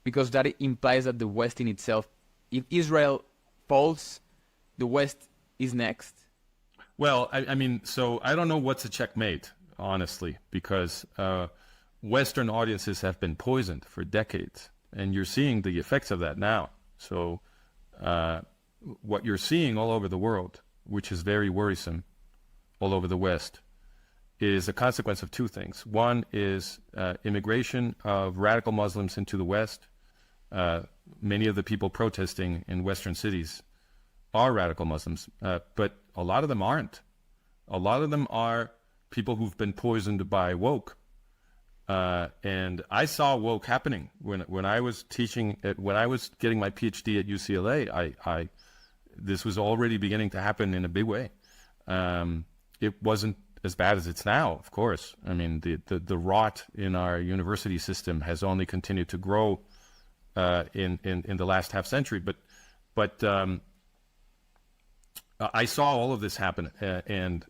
because that implies that the West in itself, if Israel falls, the West is next. Well, I mean, so I don't know what's a checkmate, honestly, because Western audiences have been poisoned for decades, and you're seeing the effects of that now. So what you're seeing all over the world, which is very worrisome all over the West, is a consequence of two things. One is immigration of radical Muslims into the West. Many of the people protesting in Western cities are radical Muslims, but a lot of them aren't. A lot of them are people who've been poisoned by woke. And I saw woke happening when I was teaching, when I was getting my PhD at UCLA. This was already beginning to happen in a big way. It wasn't as bad as it's now, of course. I mean, the rot in our university system has only continued to grow in the last half century. But I saw all of this happen, and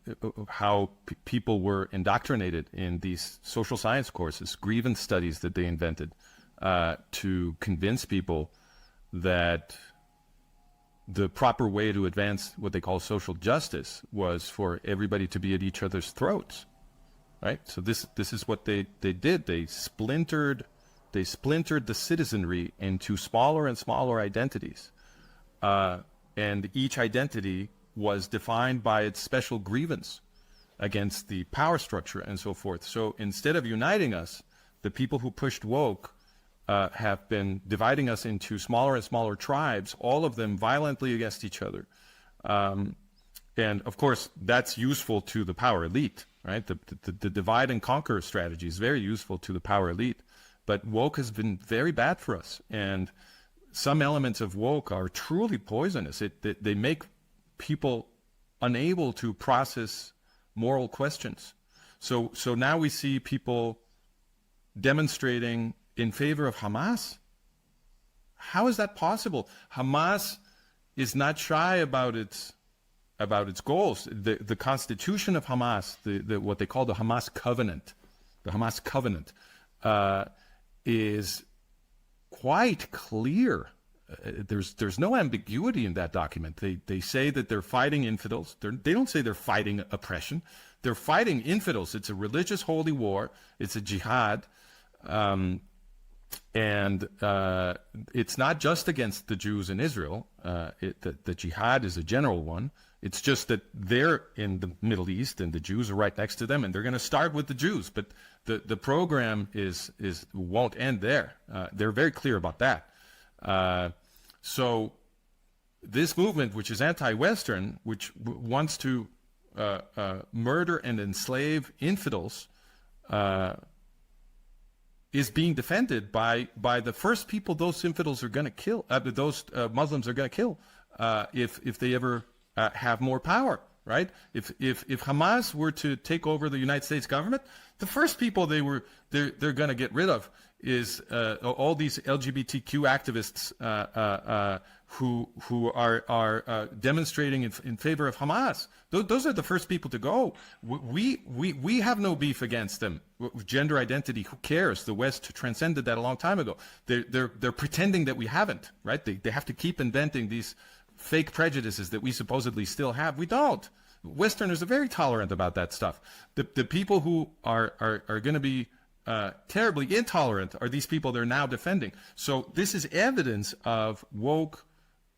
how people were indoctrinated in these social science courses, grievance studies that they invented to convince people that the proper way to advance what they call social justice was for everybody to be at each other's throats, right? So this is what they did. They splintered the citizenry into smaller and smaller identities, and each identity was defined by its special grievance against the power structure and so forth. So instead of uniting us, the people who pushed woke have been dividing us into smaller and smaller tribes, all of them violently against each other. And of course, that's useful to the power elite, right? The divide and conquer strategy is very useful to the power elite, but woke has been very bad for us. And some elements of woke are truly poisonous. They make people unable to process moral questions. So now we see people demonstrating in favor of Hamas. How is that possible? Hamas is not shy about its goals. The constitution of Hamas, what they call the Hamas covenant, is quite clear. There's no ambiguity in that document. They say that they're fighting infidels. They don't say they're fighting oppression. They're fighting infidels. It's a religious holy war. It's a jihad. And it's not just against the Jews in Israel. The jihad is a general one. It's just that they're in the Middle East and the Jews are right next to them, and they're going to start with the Jews. But the program won't end there. They're very clear about that. So this movement, which is anti-Western, which wants to murder and enslave infidels, is being defended by the first people those infidels are going to kill, those Muslims are going to kill, if they ever have more power, right? If Hamas were to take over the United States government, the first people they're going to get rid of is all these LGBTQ activists who are demonstrating in favor of Hamas. Those are the first people to go. We have no beef against them. Gender identity, who cares? The West transcended that a long time ago. They're pretending that we haven't, right? They have to keep inventing these fake prejudices that we supposedly still have. We don't. Westerners are very tolerant about that stuff. The people who are going to be terribly intolerant are these people they're now defending. So this is evidence of woke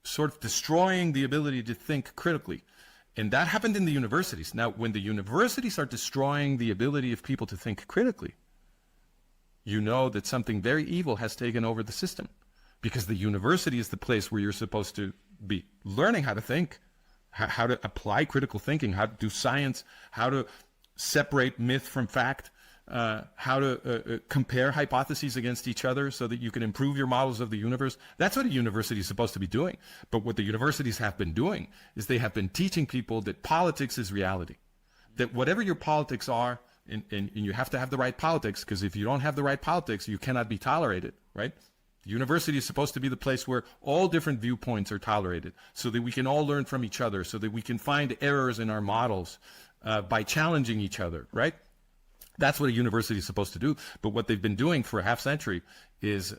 sort of destroying the ability to think critically. And that happened in the universities. Now, when the universities are destroying the ability of people to think critically, you know that something very evil has taken over the system. Because the university is the place where you're supposed to be learning how to think, how to apply critical thinking, how to do science, how to separate myth from fact, how to compare hypotheses against each other so that you can improve your models of the universe. That's what a university is supposed to be doing. But what the universities have been doing is they have been teaching people that politics is reality. That whatever your politics are, and you have to have the right politics, because if you don't have the right politics, you cannot be tolerated, right? The university is supposed to be the place where all different viewpoints are tolerated so that we can all learn from each other, so that we can find errors in our models by challenging each other, right? That's what a university is supposed to do. But what they've been doing for a half century is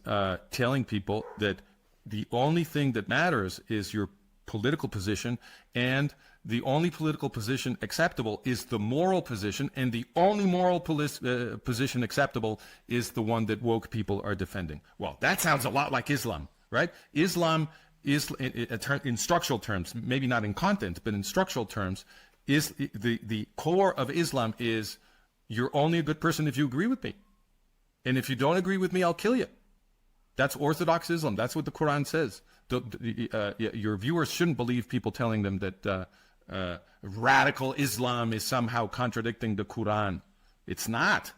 telling people that the only thing that matters is your political position, and the only political position acceptable is the moral position, and the only moral position acceptable is the one that woke people are defending. Well, that sounds a lot like Islam, right? Islam is, in structural terms, maybe not in content, but in structural terms, is the core of Islam is you're only a good person if you agree with me. And if you don't agree with me, I'll kill you. That's Orthodox Islam. That's what the Quran says. Your viewers shouldn't believe people telling them that radical Islam is somehow contradicting the Quran. It's not.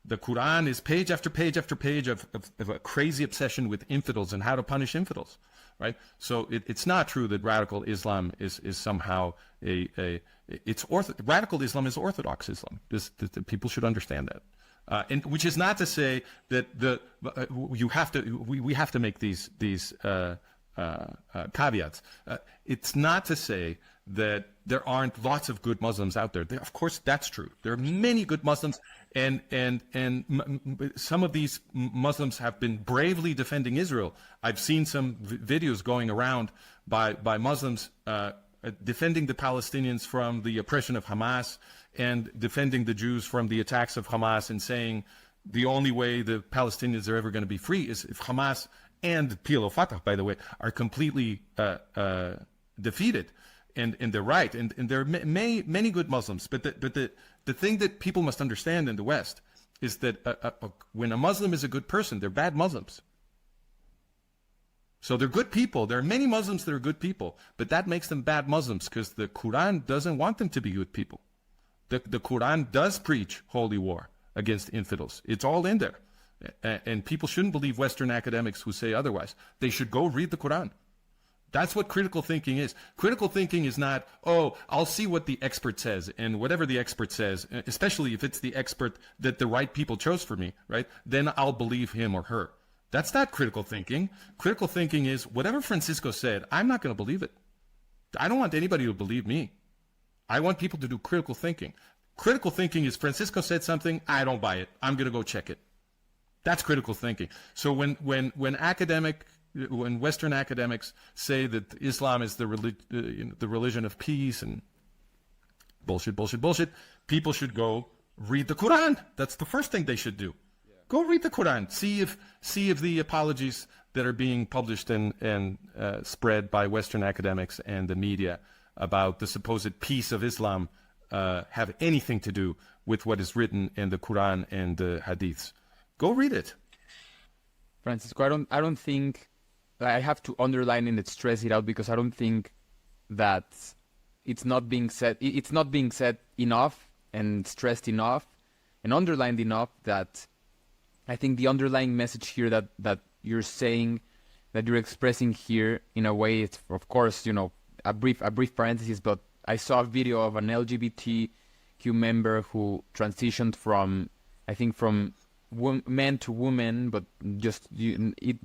The Quran is page after page after page of a crazy obsession with infidels and how to punish infidels, right? So it's not true that radical Islam is somehow radical Islam is Orthodox Islam. People should understand that. And which is not to say that we have to make these caveats. It's not to say that there aren't lots of good Muslims out there. Of course, that's true. There are many good Muslims, and some of these Muslims have been bravely defending Israel. I've seen some videos going around by Muslims defending the Palestinians from the oppression of Hamas and defending the Jews from the attacks of Hamas, and saying the only way the Palestinians are ever going to be free is if Hamas and PLO Fatah, by the way, are completely defeated. And they're right. And there are many good Muslims. But the thing that people must understand in the West is that when a Muslim is a good person, they're bad Muslims. So they're good people. There are many Muslims that are good people, but that makes them bad Muslims because the Quran doesn't want them to be good people. The Quran does preach holy war against infidels. It's all in there. And people shouldn't believe Western academics who say otherwise. They should go read the Quran. That's what critical thinking is. Critical thinking is not, oh, I'll see what the expert says, and whatever the expert says, especially if it's the expert that the right people chose for me, right? Then I'll believe him or her. That's not critical thinking. Critical thinking is whatever Fransisco said, I'm not going to believe it. I don't want anybody to believe me. I want people to do critical thinking. Critical thinking is Fransisco said something, I don't buy it. I'm going to go check it. That's critical thinking. So when Western academics say that Islam is the religion of peace and bullshit, people should go read the Quran. That's the first thing they should do. Yeah. Go read the Quran. See if the apologies that are being published and spread by Western academics and the media about the supposed peace of Islam have anything to do with what is written in the Quran and the Hadiths. Go read it. Francisco, I don't think, I have to underline and stress it out because I don't think that it's not being said enough and stressed enough and underlined enough that I think the underlying message here that you're saying, that you're expressing here in a way, it's of course, a brief parenthesis, but I saw a video of an LGBTQ member who transitioned from man to woman, but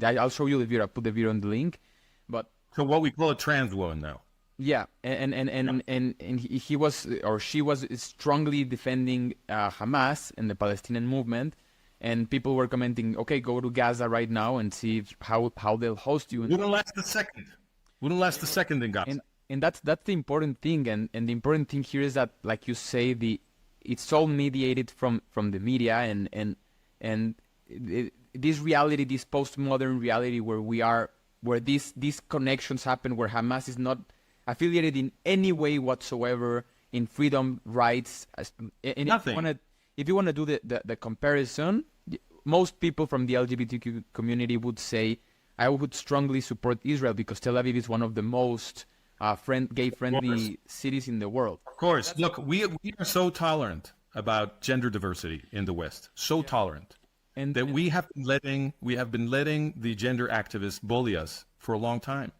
I'll show you the video. I'll put the video on the link. But so what we call a trans woman now. Yeah, and he was or she was strongly defending Hamas and the Palestinian movement, and people were commenting, okay, go to Gaza right now and see how they'll host you. Wouldn't last a second. Wouldn't last a second in Gaza. And that's the important thing, and the important thing here is that, like you say, it's all mediated from the media and this reality, this postmodern reality where these connections happen, where Hamas is not affiliated in any way whatsoever in freedom, rights, and nothing. If you want to do the comparison, most people from the LGBTQ community would say, I would strongly support Israel because Tel Aviv is one of the most gay-friendly cities in the world. Of course. Look, we are so tolerant about gender diversity in the West, so tolerant, and that we have been letting the gender activists bully us for a long time.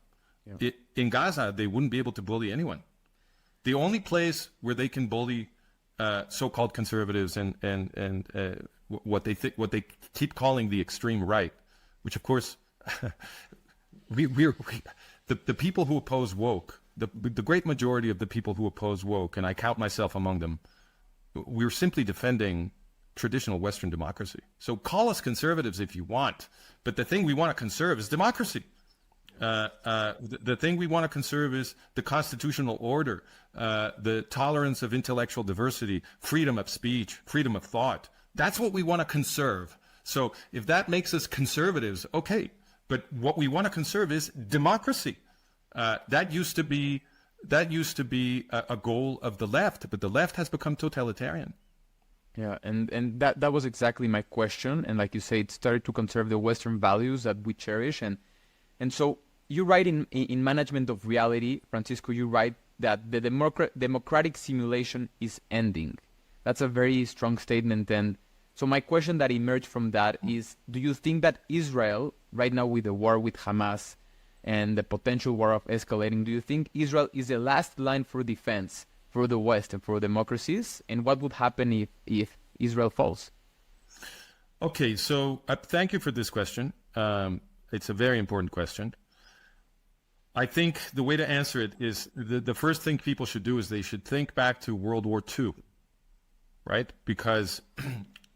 Yeah. In Gaza, they wouldn't be able to bully anyone. The only place where they can bully so-called conservatives and what they keep calling the extreme right, which of course the people who oppose woke, the great majority of the people who oppose woke, and I count myself among them, we're simply defending traditional Western democracy. So call us conservatives if you want, but the thing we want to conserve is democracy. The thing we want to conserve is the constitutional order, the tolerance of intellectual diversity, freedom of speech, freedom of thought. That's what we want to conserve. So if that makes us conservatives, okay. But what we want to conserve is democracy. That used to be a goal of the left, but the left has become totalitarian. Yeah, and that was exactly my question. And like you say, it started to conserve the Western values that we cherish. And so you write in Management of Reality, Fransisco, you write that the democratic simulation is ending. That's a very strong statement. And so my question that emerged from that is, do you think that Israel, right now with the war with Hamas and the potential war of escalating, do you think Israel is the last line for defense for the West and for democracies? And what would happen if Israel falls? Okay, so thank you for this question. It's a very important question. I think the way to answer it is the first thing people should do is they should think back to World War II, right? Because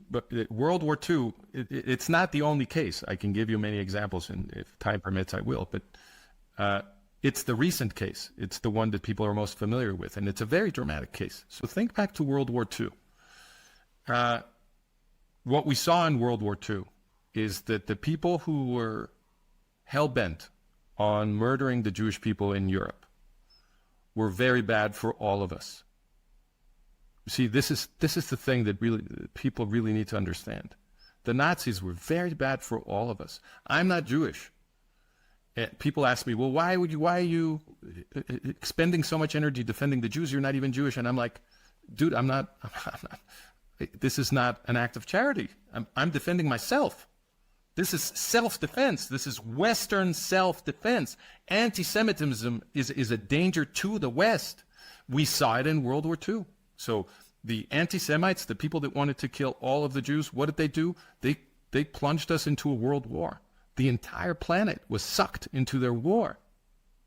but World War II, it's not the only case. I can give you many examples, and if time permits, I will. But it's the recent case. It's the one that people are most familiar with, and it's a very dramatic case. So think back to World War II. What we saw in World War II is that the people who were hell-bent on murdering the Jewish people in Europe were very bad for all of us. See, this is the thing that people really need to understand. The Nazis were very bad for all of us. I'm not Jewish. People ask me, well, why are you expending so much energy defending the Jews? You're not even Jewish. And I'm like, dude, I'm not. This is not an act of charity. I'm defending myself. This is self-defense. This is Western self-defense. Anti-Semitism is a danger to the West. We saw it in World War II. So the anti-Semites, the people that wanted to kill all of the Jews, what did they do? They plunged us into a world war. The entire planet was sucked into their war.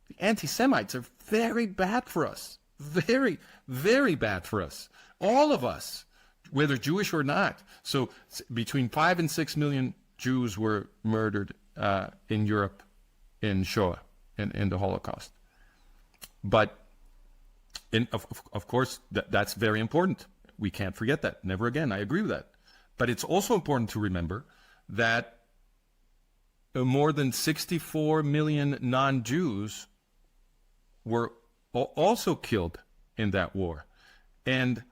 The anti-Semites are very bad for us. Very, very bad for us. All of us, whether Jewish or not. So between 5 and 6 million Jews were murdered in Europe in Shoah, in the Holocaust. But of course, that's very important. We can't forget that. Never again. I agree with that. But it's also important to remember that more than 64 million non-Jews were also killed in that war. And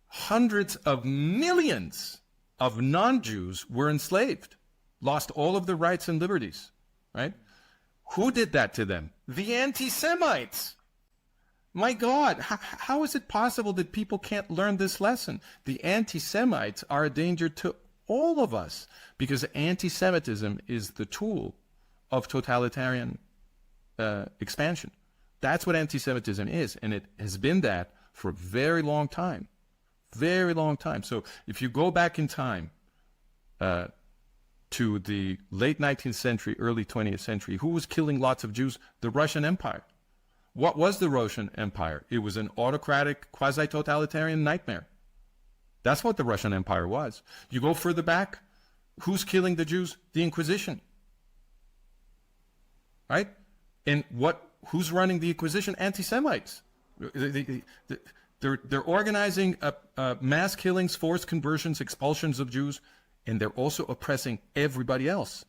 hundreds of millions of non-Jews were enslaved, lost all of their rights and liberties, right? Who did that to them? The anti-Semites. My God, how is it possible that people can't learn this lesson? The anti-Semites are a danger to all of us because anti-Semitism is the tool of totalitarian expansion. That's what anti-Semitism is, and it has been that for a very long time. Very long time. So if you go back in time to the late 19th century, early 20th century, who was killing lots of Jews? The Russian Empire. What was the Russian Empire? It was an autocratic, quasi-totalitarian nightmare. That's what the Russian Empire was. You go further back, who's killing the Jews? The Inquisition. Right? And who's running the Inquisition? Anti-Semites. They're organizing mass killings, forced conversions, expulsions of Jews, and they're also oppressing everybody else.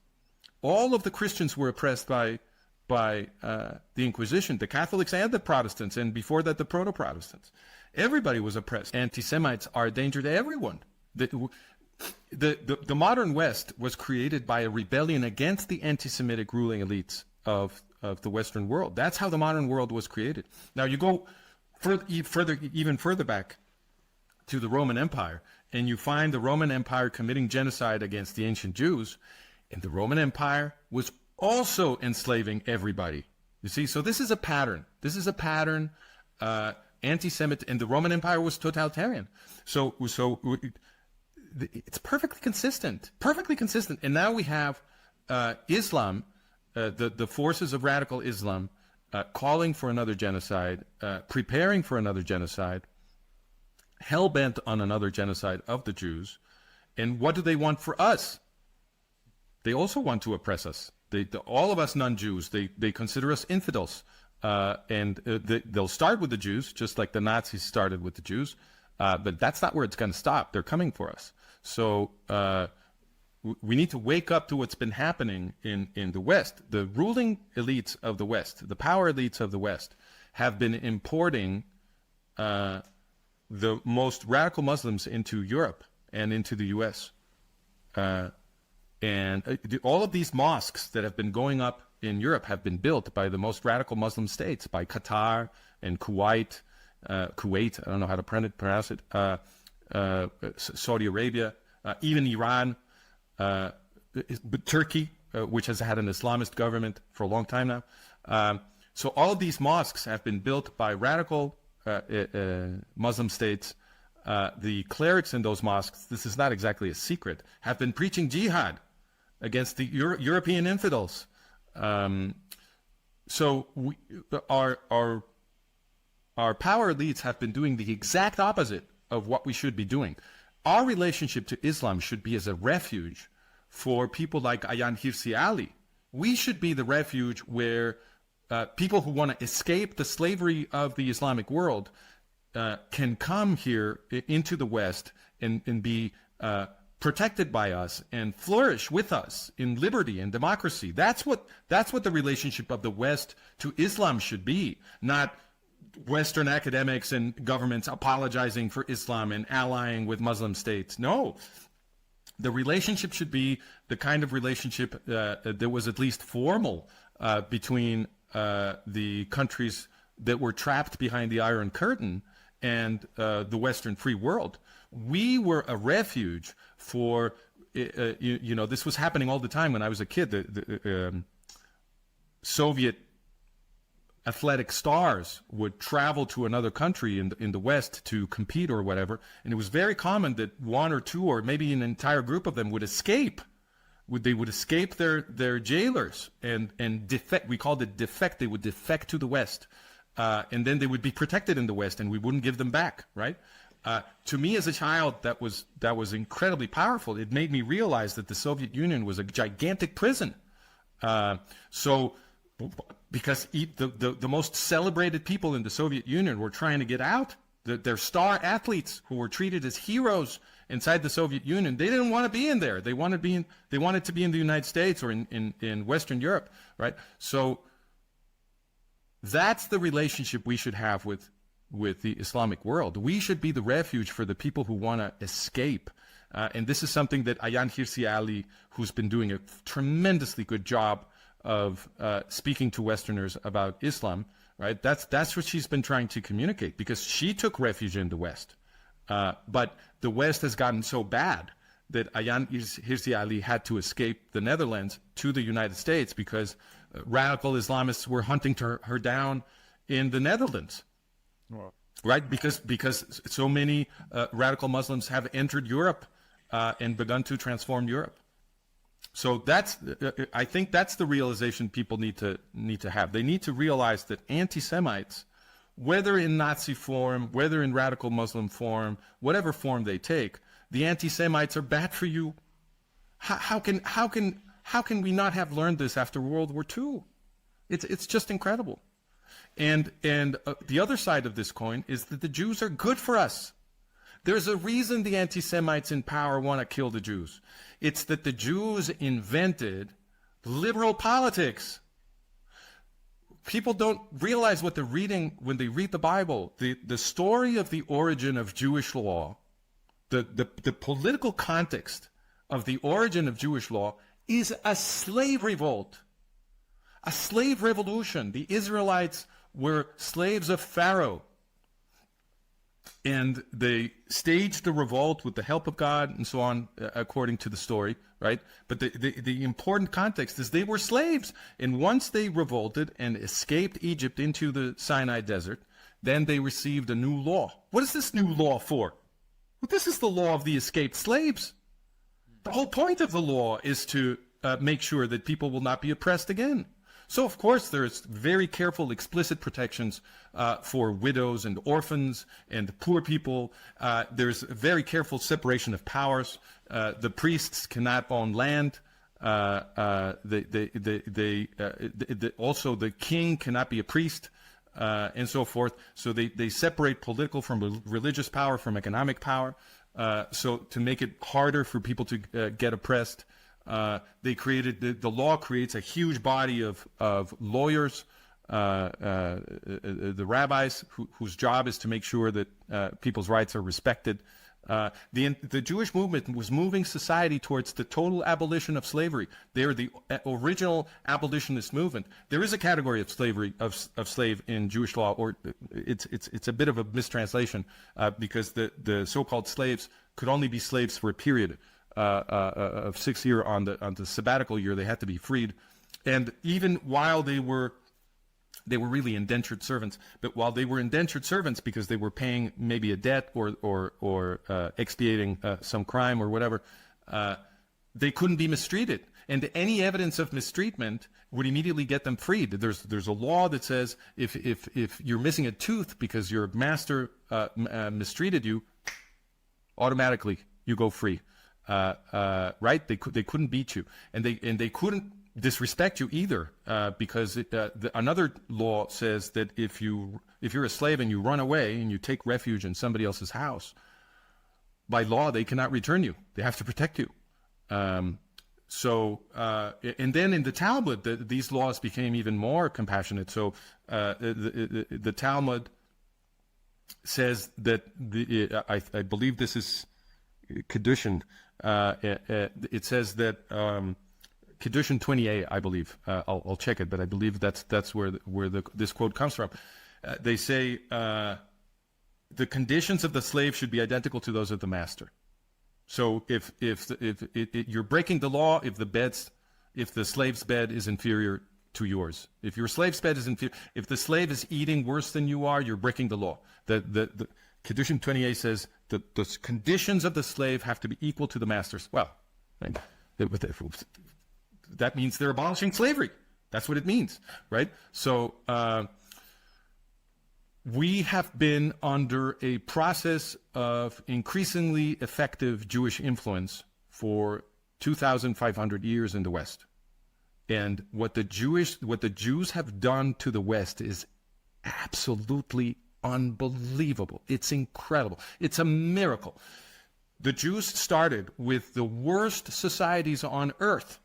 All of the Christians were oppressed by the Inquisition, the Catholics and the Protestants, and before that, the Proto-Protestants. Everybody was oppressed. Anti-Semites are a danger to everyone. The modern West was created by a rebellion against the anti-Semitic ruling elites of the Western world. That's how the modern world was created. Now you go even further back to the Roman Empire, and you find the Roman Empire committing genocide against the ancient Jews, and the Roman Empire was also enslaving everybody. You see, so this is a pattern. This is a pattern. Anti-Semit, and the Roman Empire was totalitarian. So it's perfectly consistent. Perfectly consistent. And now we have Islam, the forces of radical Islam, calling for another genocide, preparing for another genocide, hell-bent on another genocide of the Jews. And what do they want for us? They also want to oppress us. All of us non-Jews, they consider us infidels. They'll start with the Jews, just like the Nazis started with the Jews. But that's not where it's going to stop. They're coming for us. So we need to wake up to what's been happening in the West. The ruling elites of the West, the power elites of the West, have been importing the most radical Muslims into Europe and into the U.S. All of these mosques that have been going up in Europe have been built by the most radical Muslim states, by Qatar and Kuwait, I don't know how to pronounce it, Saudi Arabia, even Iran, but Turkey, which has had an Islamist government for a long time now. So all of these mosques have been built by radical Muslim states. The clerics in those mosques, this is not exactly a secret, have been preaching jihad against the European infidels. So our power elites have been doing the exact opposite of what we should be doing. Our relationship to Islam should be as a refuge for people like Ayaan Hirsi Ali. We should be the refuge where people who want to escape the slavery of the Islamic world can come here into the West and be protected by us and flourish with us in liberty and democracy. That's what the relationship of the West to Islam should be, not Western academics and governments apologizing for Islam and allying with Muslim states. No. The relationship should be the kind of relationship that was at least formal between the countries that were trapped behind the Iron Curtain and the Western free world. We were a refuge for, this was happening all the time when I was a kid. The Soviet athletic stars would travel to another country in the West to compete or whatever, and it was very common that one or two or maybe an entire group of them would escape. They would escape their jailers and defect. We called it defect. They would defect to the West, and then they would be protected in the West, and we wouldn't give them back. Right? To me, as a child, that was incredibly powerful. It made me realize that the Soviet Union was a gigantic prison. Because the most celebrated people in the Soviet Union were trying to get out. Their star athletes who were treated as heroes inside the Soviet Union, they didn't want to be in there. They wanted to be in the United States or in Western Europe, right? So that's the relationship we should have with the Islamic world. We should be the refuge for the people who want to escape. And this is something that Ayaan Hirsi Ali, who's been doing a tremendously good job of speaking to Westerners about Islam, right? That's what she's been trying to communicate, because she took refuge in the West. But the West has gotten so bad that Ayaan Hirsi Ali had to escape the Netherlands to the United States because radical Islamists were hunting her down in the Netherlands. Wow. Right? Because so many radical Muslims have entered Europe and begun to transform Europe. So I think that's the realization people need to have. They need to realize that anti-Semites, whether in Nazi form, whether in radical Muslim form, whatever form they take, the anti-Semites are bad for you. How can we not have learned this after World War II? It's just incredible. And the other side of this coin is that the Jews are good for us. There's a reason the anti-Semites in power want to kill the Jews. It's that the Jews invented liberal politics. People don't realize what they're reading when they read the Bible. The story of the origin of Jewish law, the political context of the origin of Jewish law is a slave revolt, a slave revolution. The Israelites were slaves of Pharaoh. And they staged the revolt with the help of God and so on, according to the story, right? But the important context is they were slaves. And once they revolted and escaped Egypt into the Sinai desert, then they received a new law. What is this new law for? Well, this is the law of the escaped slaves. The whole point of the law is to make sure that people will not be oppressed again. So, of course, there's very careful, explicit protections for widows and orphans and poor people. There's a very careful separation of powers. The priests cannot own land. Also, the king cannot be a priest, and so forth. So they separate political from religious power from economic power. So to make it harder for people to get oppressed, they created the law creates a huge body of lawyers, the rabbis, whose job is to make sure that people's rights are respected. The Jewish movement was moving society towards the total abolition of slavery. They are the original abolitionist movement. There is a category of slavery of slave in Jewish law, or it's a bit of a mistranslation because the so-called slaves could only be slaves for a period of 6 years. On the sabbatical year, they had to be freed, and even while they were really indentured servants. But while they were indentured servants because they were paying maybe a debt or expiating some crime or whatever, they couldn't be mistreated. And any evidence of mistreatment would immediately get them freed. There's a law that says if you're missing a tooth because your master mistreated you, automatically you go free. Right? They couldn't beat you, and they couldn't disrespect you either, because another law says that if you're a slave and you run away and you take refuge in somebody else's house, by law they cannot return you. They have to protect you. And then in the Talmud, these laws became even more compassionate. So the Talmud says that I believe this is Kedushin. It says that. Kedushin 28, I believe. I'll check it, but I believe that's where this quote comes from. They say the conditions of the slave should be identical to those of the master. So if you're breaking the law, if the slave's bed is inferior to yours, if your slave's bed is inferior, if the slave is eating worse than you are, you're breaking the law. The Kedushin 28 says the conditions of the slave have to be equal to the master's. Well, that means they're abolishing slavery. That's what it means, right? So we have been under a process of increasingly effective Jewish influence for 2,500 years in the West. And what the Jews have done to the West is absolutely unbelievable. It's incredible. It's a miracle. The Jews started with the worst societies on earth.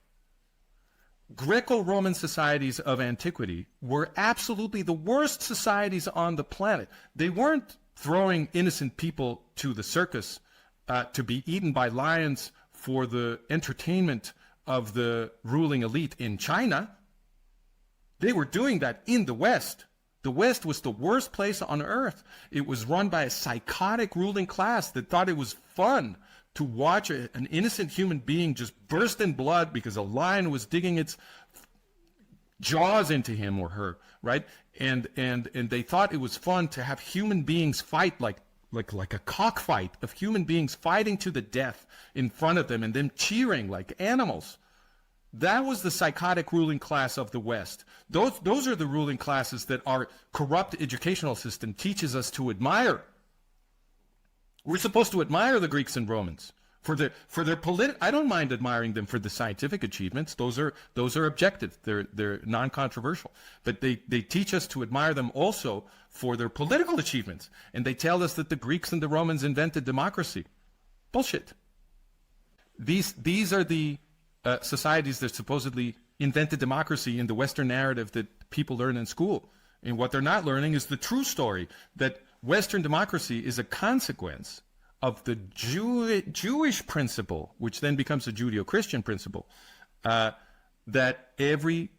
Greco-Roman societies of antiquity were absolutely the worst societies on the planet. They weren't throwing innocent people to the circus to be eaten by lions for the entertainment of the ruling elite in China. They were doing that in the West. The West was the worst place on earth. It was run by a psychotic ruling class that thought it was fun to watch an innocent human being just burst in blood because a lion was digging its jaws into him or her, right? And they thought it was fun to have human beings fight like a cockfight of human beings fighting to the death in front of them and them cheering like animals. That was the psychotic ruling class of the West. Those are the ruling classes that our corrupt educational system teaches us to admire. We're supposed to admire the Greeks and Romans for their political. I don't mind admiring them for the scientific achievements. Those are objective. They're non-controversial. But they teach us to admire them also for their political achievements. And they tell us that the Greeks and the Romans invented democracy. Bullshit. These are the societies that supposedly invented democracy in the Western narrative that people learn in school. And what they're not learning is the true story, that Western democracy is a consequence of the Jewish principle, which then becomes a Judeo-Christian principle, that every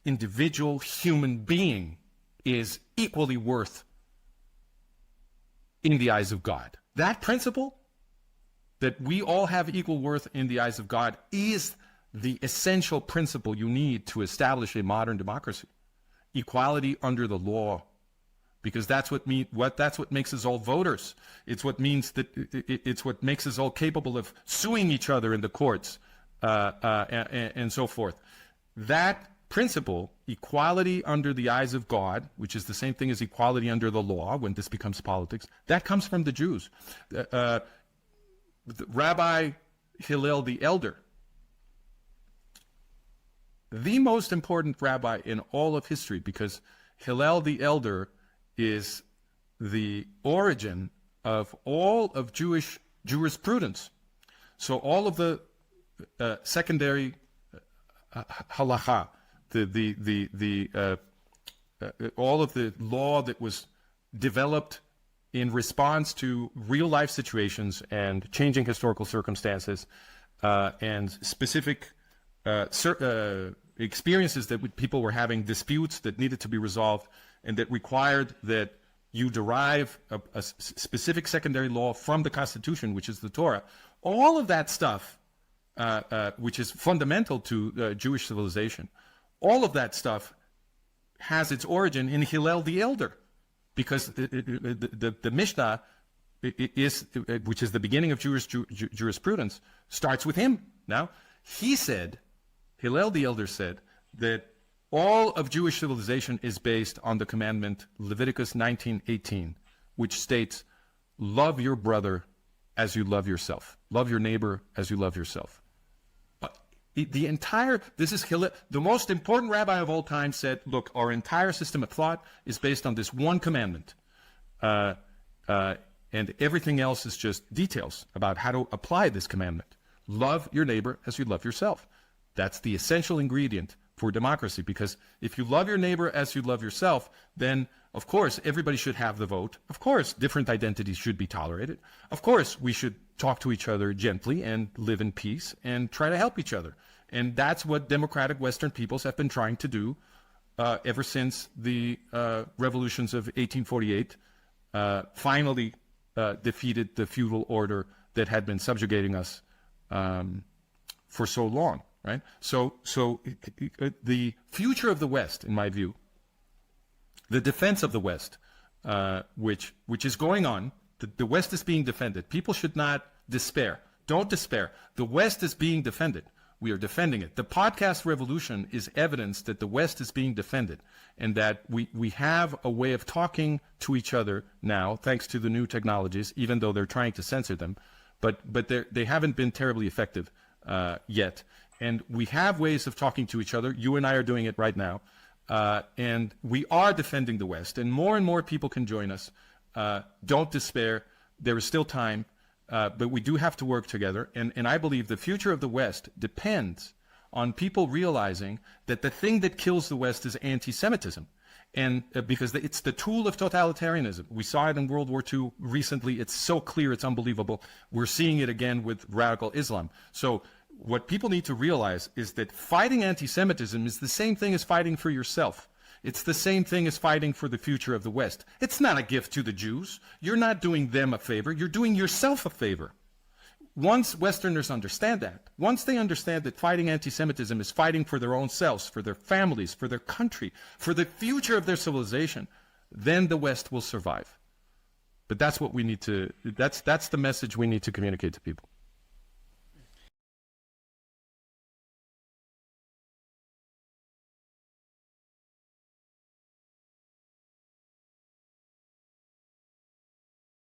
individual human being is equally worth in the eyes of God. That principle, that we all have equal worth in the eyes of God, is the essential principle you need to establish a modern democracy. Equality under the law. Because that's what makes us all voters. It's what makes us all capable of suing each other in the courts and so forth. That principle, equality under the eyes of God, which is the same thing as equality under the law when this becomes politics, that comes from the Jews. Rabbi Hillel the Elder, the most important rabbi in all of history, because Hillel the Elder is the origin of all of Jewish jurisprudence. So all of the secondary halacha, all of the law that was developed in response to real life situations and changing historical circumstances and specific experiences that people were having, disputes that needed to be resolved, and that required that you derive a specific secondary law from the Constitution, which is the Torah. All of that stuff, which is fundamental to Jewish civilization, all of that stuff has its origin in Hillel the Elder, because the Mishnah is, which is the beginning of Jewish jurisprudence, starts with him. Now, he said, Hillel the Elder said, that all of Jewish civilization is based on the commandment Leviticus 19:18, which states, love your brother as you love yourself. Love your neighbor as you love yourself. This is Hillel, the most important rabbi of all time, said, look, our entire system of thought is based on this one commandment. And everything else is just details about how to apply this commandment. Love your neighbor as you love yourself. That's the essential ingredient for democracy, because if you love your neighbor as you love yourself, then, of course, everybody should have the vote. Of course, different identities should be tolerated. Of course, we should talk to each other gently and live in peace and try to help each other. And that's what democratic Western peoples have been trying to do ever since the revolutions of 1848 finally defeated the feudal order that had been subjugating us for so long. Right? So the future of the West, in my view, the defense of the West, which is going on, the West is being defended. People should not despair. Don't despair. The West is being defended. We are defending it. The podcast revolution is evidence that the West is being defended, and that we have a way of talking to each other now, thanks to the new technologies, even though they're trying to censor them, but they haven't been terribly effective yet. And we have ways of talking to each other. You and I are doing it right now. And we are defending the West. And more people can join us. Don't despair. There is still time. But we do have to work together. And I believe the future of the West depends on people realizing that the thing that kills the West is anti-Semitism. And because it's the tool of totalitarianism. We saw it in World War II recently. It's so clear. It's unbelievable. We're seeing it again with radical Islam. So what people need to realize is that fighting anti-Semitism is the same thing as fighting for yourself. It's the same thing as fighting for the future of the West. It's not a gift to the Jews. You're not doing them a favor. You're doing yourself a favor. Once Westerners understand that, once they understand that fighting anti-Semitism is fighting for their own selves, for their families, for their country, for the future of their civilization, then the West will survive. But that's what we need to, that's the message we need to communicate to people.